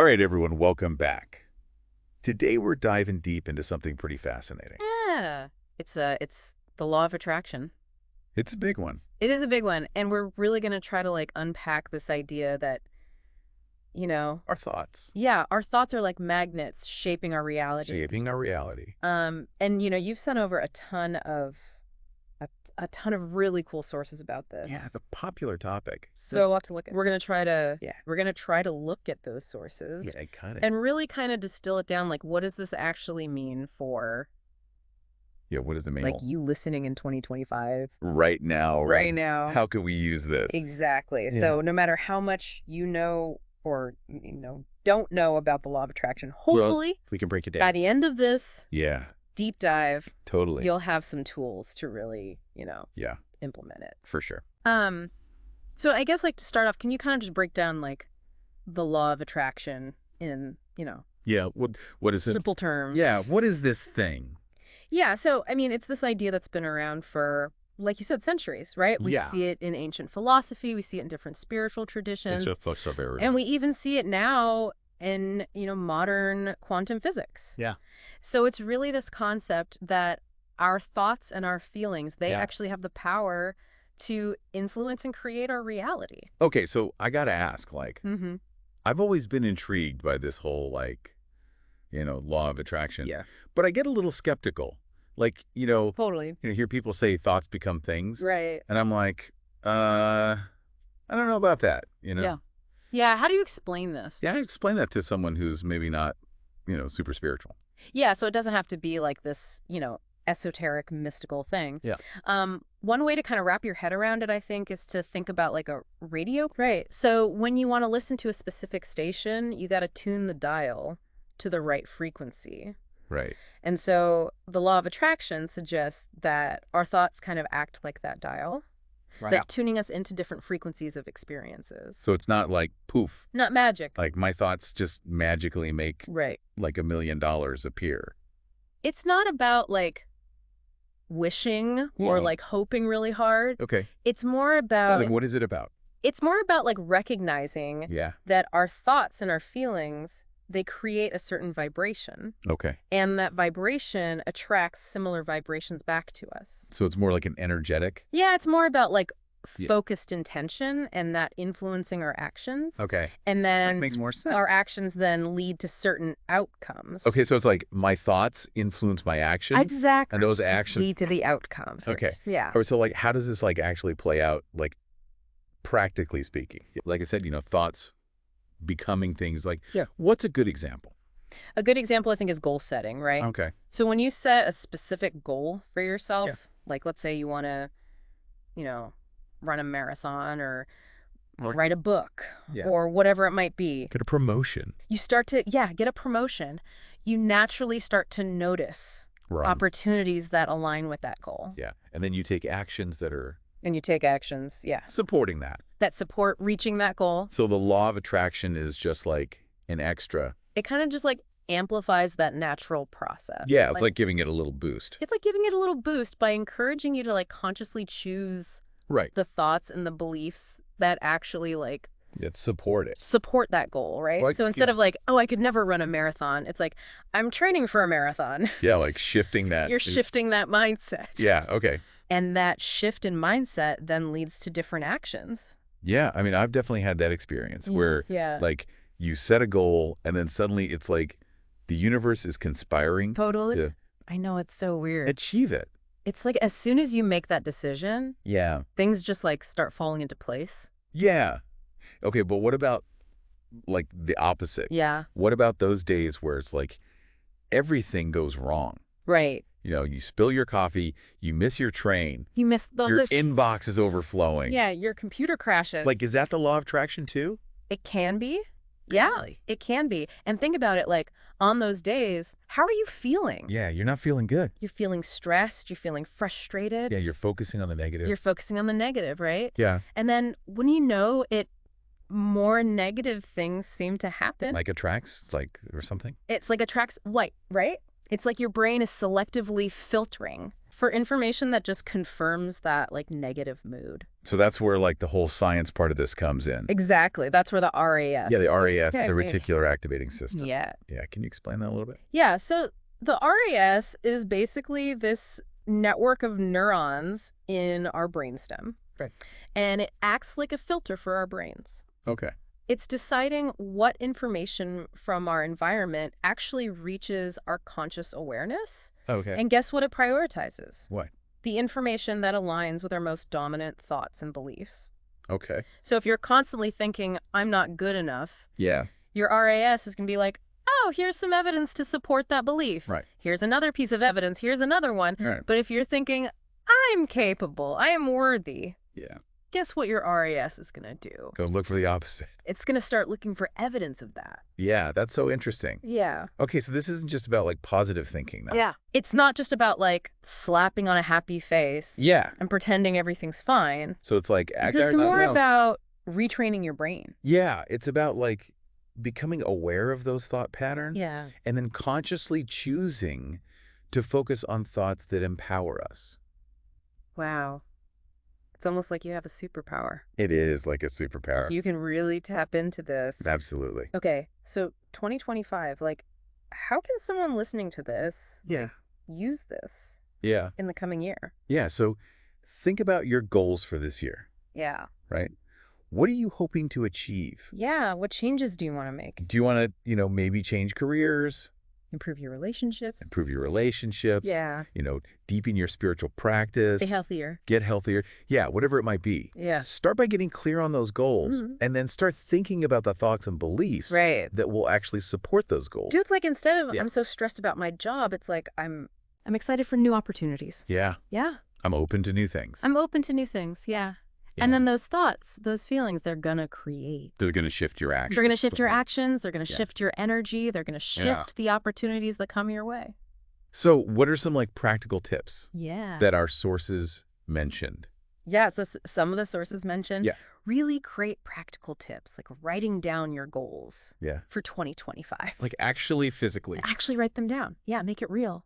All right, everyone, welcome back. Today we're diving deep into something pretty fascinating. Yeah. It's the law of attraction. It's a big one. It is a big one, and we're really going to try to unpack this idea that, you know, Our thoughts yeah, our thoughts are like magnets shaping our reality. shaping our reality. And you've sent over a ton of really cool sources about this. Yeah, it's a popular topic. So a lot to look at. We're going to try to Yeah. we're going to try to look at those sources Yeah, cut it. and really kind of distill it down, like, what does this actually mean for Yeah, what does it mean? you listening in 2025? Right now. Right now. How can we use this? Exactly. Yeah. So no matter how much you know or don't know about the law of attraction, hopefully We can break it down. by the end of this Yeah, deep dive, totally. you'll have some tools to really, Yeah, implement it. for sure. So I guess to start off, can you kind of just break down the law of attraction in, Yeah, what is it? simple terms? Yeah, what is this thing? Yeah, so I mean, it's this idea that's been around for, like you said, centuries, right? We Yeah. see it in ancient philosophy, we see it in different spiritual traditions. It's just books of everything. And we even see it now in, modern quantum physics. Yeah. So it's really this concept that our thoughts and our feelings, they Yeah. actually have the power to influence and create our reality. Okay, so I got to ask, Mm-hmm. I've always been intrigued by this whole, law of attraction. Yeah. But I get a little skeptical. Totally. Hear people say thoughts become things. Right. And I'm like, I don't know about that, Yeah. Yeah. How do you explain this? Yeah, I explain that to someone who's maybe not, super spiritual. Yeah. So it doesn't have to be this, esoteric, mystical thing. Yeah. One way to kind of wrap your head around it, I think, is to think about a radio. Right. So when you want to listen to a specific station, you got to tune the dial to the right frequency. Right. And so the law of attraction suggests that our thoughts kind of act like that dial, Right. tuning us into different frequencies of experiences. So it's not like poof, Not magic. like my thoughts just magically make Right. like $1 million appear. It's not about wishing or Yeah. hoping really hard. Okay. It's more about Like, what is it about? recognizing Yeah. that our thoughts and our feelings, they create a certain vibration, Okay. and that vibration attracts similar vibrations back to us. So it's more like an energetic. Yeah, it's more about Yeah. focused intention and that influencing our actions. Okay. And That then makes more sense. our actions then lead to certain outcomes. Okay, so it's like my thoughts influence my actions. Exactly. And those actions lead to the outcomes. Okay. Yeah. Or so how does this actually play out, practically speaking? Like I said, thoughts becoming things Yeah. What's a good example? A good example, I think, is goal setting, right? Okay. So when you set a specific goal for yourself, Yeah. let's say you want to, run a marathon or Or- write a book Yeah. or whatever it might be, Get a promotion. you start to, get a promotion. You naturally start to notice Right. opportunities that align with that goal. Yeah. And then you take actions that are And you take actions, supporting that. that support reaching that goal. So the law of attraction is just like an extra. It kind of just amplifies that natural process. Yeah, it's like giving it a little boost. It's like giving it a little boost by encouraging you to consciously choose Right. the thoughts and the beliefs that actually That support it. support that goal, right? Like, So instead of oh, I could never run a marathon, it's I'm training for a marathon. Yeah, like shifting that. You're shifting that mindset. Yeah, okay. And that shift in mindset then leads to different actions. Yeah, I mean, I've definitely had that experience where Yeah. you set a goal and then suddenly it's like the universe is conspiring Totally. to I know, it's so weird. achieve it. It's as soon as you make that decision, Yeah. things just start falling into place. Yeah. Okay, but what about the opposite? Yeah. What about those days where it's everything goes wrong? Right. You spill your coffee, you miss your train, You missed the your inbox is overflowing. Yeah, your computer crashes. Is that the law of attraction too? It can be. Yeah, Really? it can be. And think about it, on those days, how are you feeling? Yeah, you're not feeling good. You're feeling stressed, you're feeling frustrated. Yeah, you're focusing on the negative. You're focusing on the negative, right? Yeah. And then when you know it, more negative things seem to happen. Attracts, or something? It's attracts light, right? It's your brain is selectively filtering for information that just confirms that, like, negative mood. So that's where, like, the whole science part of this comes in. Exactly. That's where the RAS Yeah, the is. RAS, the Yeah. reticular activating system. Yeah. Yeah, can you explain that a little bit? Yeah, so the RAS is basically this network of neurons in our brainstem. Right. And it acts like a filter for our brains. Okay. It's deciding what information from our environment actually reaches our conscious awareness. Okay. And guess what it prioritizes? What? The information that aligns with our most dominant thoughts and beliefs. Okay. So if you're constantly thinking, I'm not good enough, Yeah. your RAS is going to be like, oh, here's some evidence to support that belief. Right. Here's another piece of evidence. Here's another one. All right. But if you're thinking, I'm capable, I am worthy, Yeah. guess what your RAS is going to do? Go look for the opposite. It's going to start looking for evidence of that. Yeah, that's so interesting. Yeah. Okay, so this isn't just about, like, positive thinking now. Yeah. It's not just about, like, slapping on a happy face Yeah. and pretending everything's fine. So it's like... It's more about retraining your brain. Yeah, it's about, like, becoming aware of those thought patterns. Yeah. And then consciously choosing to focus on thoughts that empower us. Wow. It's almost like you have a superpower. It is like a superpower. You can really tap into this. Absolutely. Okay, so 2025, like, how can someone listening to this use this Yeah. in the coming year? Yeah, so think about your goals for this year, Yeah. right? What are you hoping to achieve? Yeah, what changes do you want to make? Do you want to, maybe change careers, Improve your relationships? improve your relationships, Yeah. Deepen your spiritual practice, Stay healthier. get healthier? Yeah, whatever it might be. Yeah. Start by getting clear on those goals and then start thinking about the thoughts and beliefs Right. that will actually support those goals. Dude, it's like instead of Yeah. I'm so stressed about my job, it's like I'm excited for new opportunities. Yeah, Yeah. I'm open to new things. I'm open to new things. Yeah. Yeah. And then those thoughts, those feelings, they're going to create. They're going to shift your actions. They're going to shift your actions. They're going to Yeah. shift your energy. They're going to shift Yeah. the opportunities that come your way. So what are some like practical tips Yeah. that our sources mentioned? Yeah, so some of the sources mentioned Yeah. really great practical tips, like writing down your goals Yeah. for 2025. Like actually physically. Actually write them down. Yeah, make it real.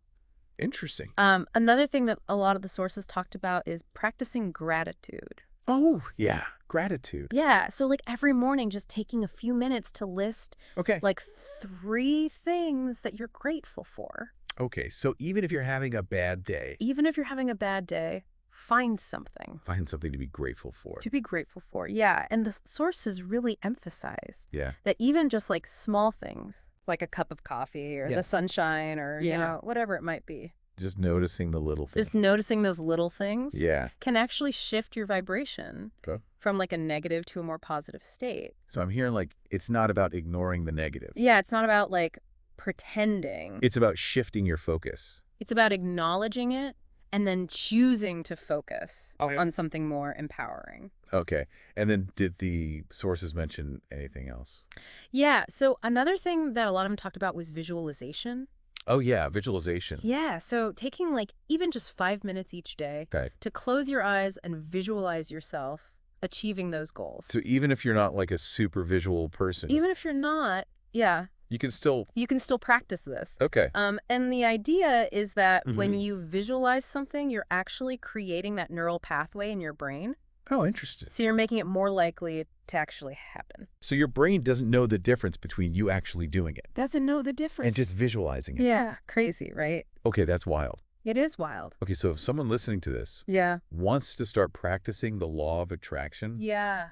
Interesting. Another thing that a lot of the sources talked about is practicing gratitude. Oh, yeah. Gratitude. Yeah, so like every morning just taking a few minutes to list Okay. like 3 things that you're grateful for. Okay. So even if you're having a bad day, Even if you're having a bad day, find something find something to be grateful for. to be grateful for. Yeah, and the sources really emphasize Yeah. that even just like small things, like a cup of coffee or Yeah. the sunshine or, whatever it might be, Just noticing the little things. just noticing those little things Yeah. can actually shift your vibration Okay. from like a negative to a more positive state. So I'm hearing like it's not about ignoring the negative. Yeah, it's not about like pretending. It's about shifting your focus. It's about acknowledging it and then choosing to focus Okay. on something more empowering. Okay. And then did the sources mention anything else? Yeah, so another thing that a lot of them talked about was visualization. Oh, yeah. Visualization. Yeah, so taking like even just 5 minutes each day Okay. to close your eyes and visualize yourself achieving those goals. So even if you're not like a super visual person, Even if you're not, yeah, you can still... you can still practice this. Okay. And the idea is that when Mhm. you visualize something, you're actually creating that neural pathway in your brain. Oh, interesting. So you're making it more likely to actually happen. So your brain doesn't know the difference between you actually doing it Doesn't know the difference. and just visualizing it. Yeah, crazy, right? Okay, that's wild. It is wild. Okay, so if someone listening to this Yeah. wants to start practicing the law of attraction, Yeah.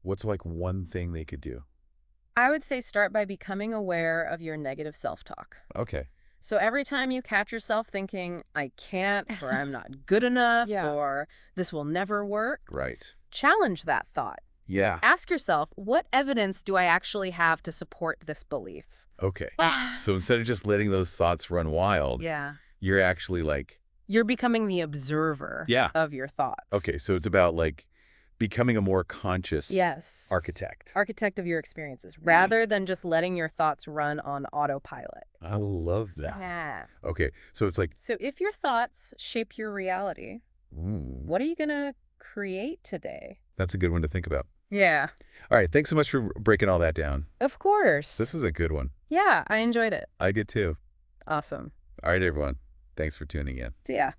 what's like one thing they could do? I would say start by becoming aware of your negative self-talk. Okay. So every time you catch yourself thinking, I can't, or I'm not good enough, Yeah. or this will never work, Right. challenge that thought. Yeah. Ask yourself, what evidence do I actually have to support this belief? Okay. So instead of just letting those thoughts run wild, Yeah. you're actually like, You're becoming the observer Yeah. of your thoughts. okay, so it's about like becoming a more conscious Yes. architect. Architect of your experiences, rather than just letting your thoughts run on autopilot. I love that. Yeah. Okay, so it's like, So if your thoughts shape your reality, what are you going to create today? that's a good one to think about. Yeah. All right, thanks so much for breaking all that down. Of course. This is a good one. Yeah, I enjoyed it. I did too. Awesome. All right, everyone. Thanks for tuning in. See ya.